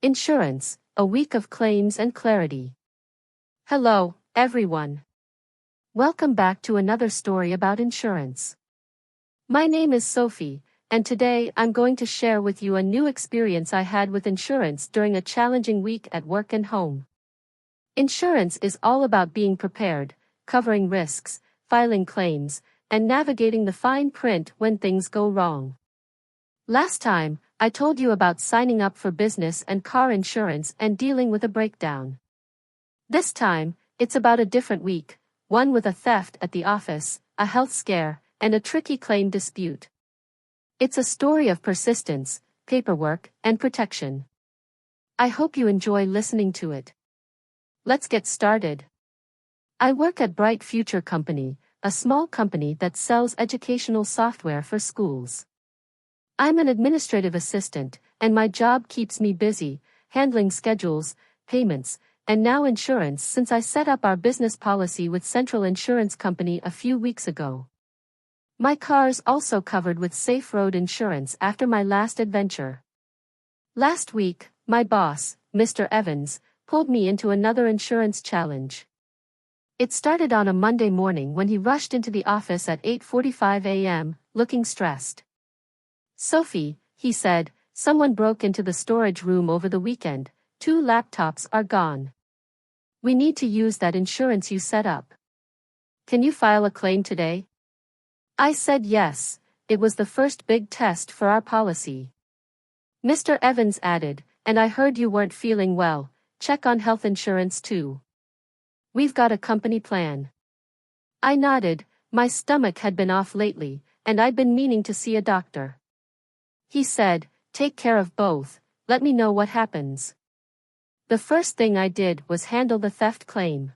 Insurance, a week of claims and clarity. Hello, everyone. Welcome back to another story about insurance. My name is Sophie, and today I'm going to share with you a new experience I had with insurance during a challenging week at work and home. Insurance is all about being prepared, covering risks, filing claims, and navigating the fine print when things go wrong. Last time, I told you about signing up for business and car insurance and dealing with a breakdown. This time, it's about a different week, one with a theft at the office, a health scare, and a tricky claim dispute. It's a story of persistence, paperwork, and protection. I hope you enjoy listening to it. Let's get started. I work at Bright Future Company, a small company that sells educational software for schools. I'm an administrative assistant, and my job keeps me busy, handling schedules, payments, and now insurance since I set up our business policy with Central Insurance Company a few weeks ago. My car's also covered with Safe Road insurance after my last adventure. Last week, my boss, Mr. Evans, pulled me into another insurance challenge. It started on a Monday morning when he rushed into the office at 8:45 a.m., looking stressed. "Sophie," he said, "someone broke into the storage room over the weekend. 2 laptops are gone. We need to use that insurance you set up. Can you file a claim today?" I said yes. It was the first big test for our policy. Mr. Evans added, "And I heard you weren't feeling well. Check on health insurance too. We've got a company plan." I nodded. My stomach had been off lately, and I'd been meaning to see a doctor. He said, "Take care of both, let me know what happens." The first thing I did was handle the theft claim.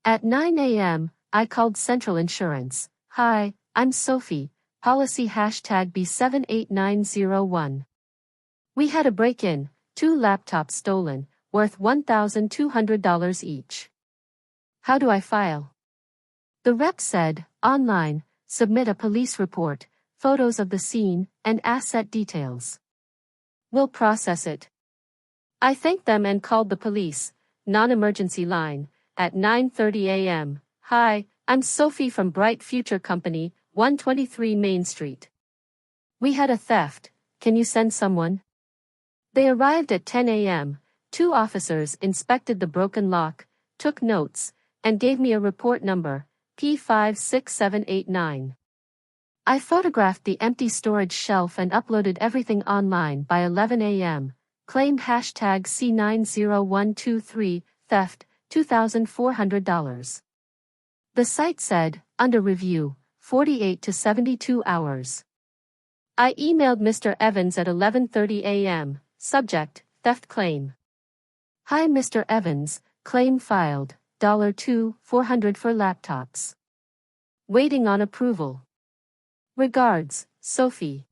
At 9 a.m., I called Central Insurance. "Hi, I'm Sophie, policy #B78901. We had a break-in, 2 laptops stolen, worth $1,200 each. How do I file?" The rep said, "Online, submit a police report, photos of the scene, and asset details. We'll process it." I thanked them and called the police, non-emergency line, at 9:30 a.m. "Hi, I'm Sophie from Bright Future Company, 123 Main Street. We had a theft, can you send someone?" They arrived at 10 a.m., 2 officers inspected the broken lock, took notes, and gave me a report number, P56789. I photographed the empty storage shelf and uploaded everything online by 11 a.m., claimed #C90123, theft, $2,400. The site said, under review, 48 to 72 hours. I emailed Mr. Evans at 11:30 a.m., subject, theft claim. "Hi Mr. Evans, claim filed, $2,400 for laptops. Waiting on approval. Regards, Sophie."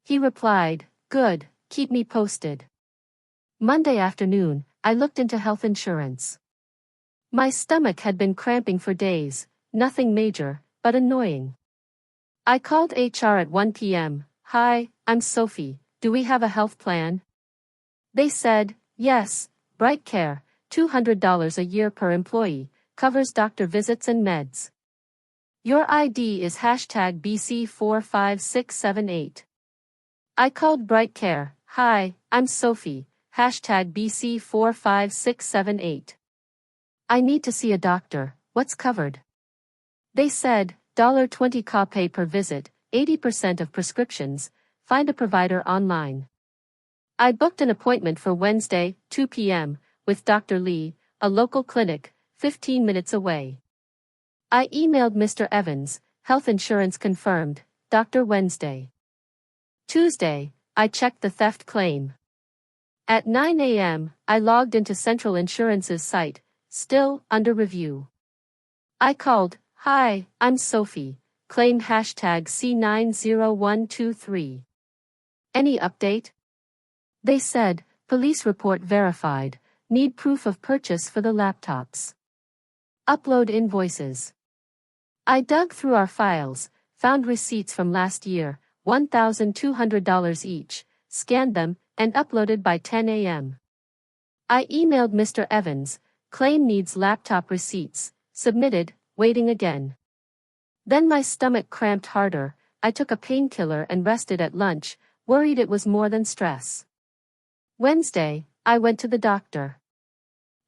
He replied, "Good, keep me posted." Monday afternoon, I looked into health insurance. My stomach had been cramping for days, nothing major, but annoying. I called HR at 1 p.m. "Hi, I'm Sophie, do we have a health plan?" They said, "Yes, Bright Care, $200 a year per employee, covers doctor visits and meds. Your ID is #BC45678. I called Bright Care. "Hi, I'm Sophie, #BC45678. I need to see a doctor, what's covered?" They said, $20 copay per visit, 80% of prescriptions, find a provider online. I booked an appointment for Wednesday, 2 p.m., with Dr. Lee, a local clinic, 15 minutes away. I emailed Mr. Evans, health insurance confirmed, Dr. Wednesday. Tuesday, I checked the theft claim. At 9 a.m., I logged into Central Insurance's site, still under review. I called, "Hi, I'm Sophie, claimed #C90123. Any update?" They said, "Police report verified, need proof of purchase for the laptops. Upload invoices." I dug through our files, found receipts from last year, $1,200 each, scanned them, and uploaded by 10 a.m. I emailed Mr. Evans, claim needs laptop receipts, submitted, waiting again. Then my stomach cramped harder, I took a painkiller and rested at lunch, worried it was more than stress. Wednesday, I went to the doctor.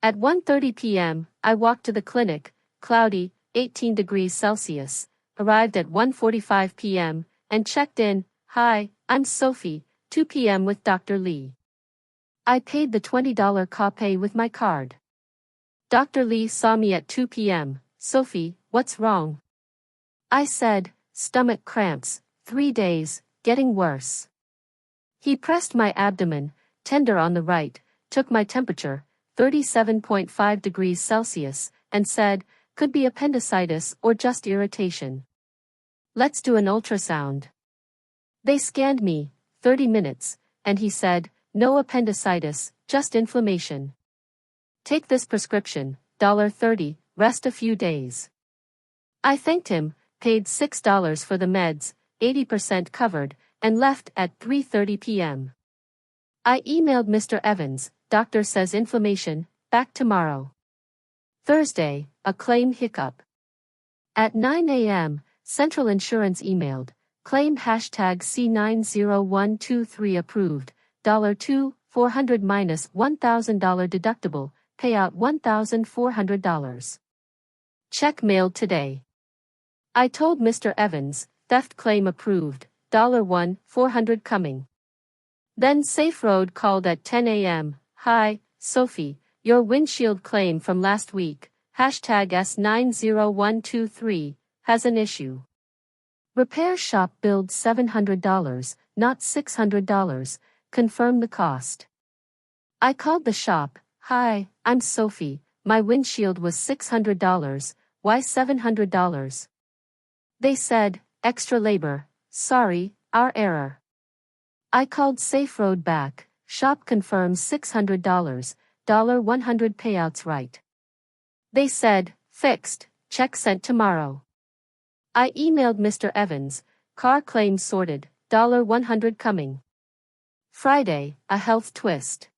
At 1:30 p.m., I walked to the clinic, cloudy, 18 degrees Celsius, arrived at 1:45 p.m., and checked in. Hi, I'm Sophie, 2 p.m. with Dr. Lee. I paid the $20 copay with my card. Dr. Lee saw me at 2 p.m. Sophie, what's wrong? I said, stomach cramps, 3 days, getting worse. He pressed my abdomen, tender on the right, took my temperature, 37.5 degrees Celsius, and said, could be appendicitis or just irritation. Let's do an ultrasound. They scanned me, 30 minutes, and he said, no appendicitis, just inflammation. Take this prescription, $30, rest a few days. I thanked him, paid $6 for the meds, 80% covered, and left at 3:30 p.m. I emailed Mr. Evans, doctor says inflammation, back tomorrow. Thursday, a claim hiccup. At 9 a.m., Central Insurance emailed, claim #C90123 approved, $2, $400 minus $1,000 deductible, payout $1,400. Check mailed today. I told Mr. Evans, theft claim approved, $1, $400 coming. Then Safe Road called at 10 a.m. Hi, Sophie, your windshield claim from last week, #S90123, has an issue. Repair shop billed $700, not $600, confirm the cost. I called the shop, hi, I'm Sophie, my windshield was $600, why $700? They said, extra labor, sorry, our error. I called Safe Road back, shop confirms $600, $100 payouts right. They said, fixed, check sent tomorrow. I emailed Mr. Evans, car claim sorted, $100 coming. Friday, a health twist.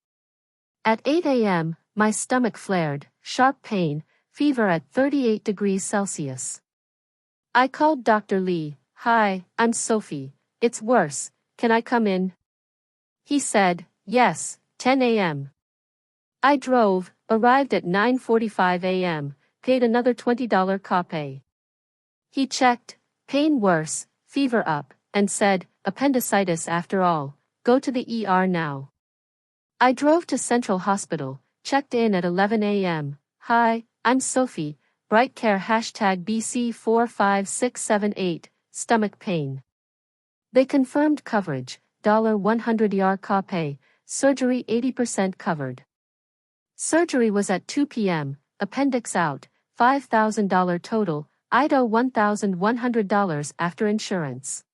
At 8 a.m., my stomach flared, sharp pain, fever at 38 degrees Celsius. I called Dr. Lee, hi, I'm Sophie, it's worse, can I come in? He said, yes, 10 a.m. I drove, arrived at 9:45 a.m., paid another $20 copay. He checked, pain worse, fever up, and said, appendicitis after all, go to the ER now. I drove to Central Hospital, checked in at 11 a.m. Hi, I'm Sophie, Bright Care #BC45678, stomach pain. They confirmed coverage, $100 copay, surgery 80% covered. Surgery was at 2 p.m., appendix out, $5,000 total, I'd owe $1,100 after insurance.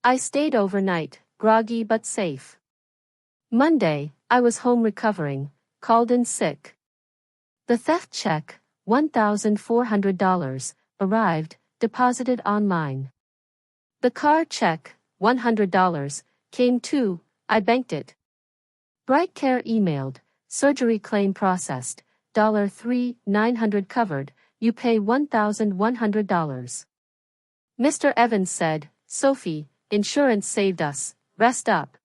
I stayed overnight, groggy but safe. Monday, I was home recovering, called in sick. The theft check, $1,400, arrived, deposited online. The car check, $100, came too, I banked it. Bright Care emailed, surgery claim processed, $3, $900 covered, you pay $1,100. Mr. Evans said, Sophie, insurance saved us, rest up.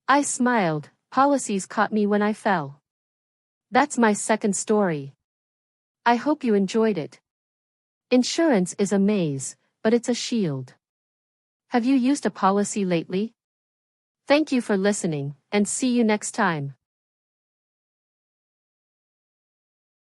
I smiled, policies caught me when I fell. That's my second story. I hope you enjoyed it. Insurance is a maze, but it's a shield. Have you used a policy lately? Thank you for listening, and see you next time.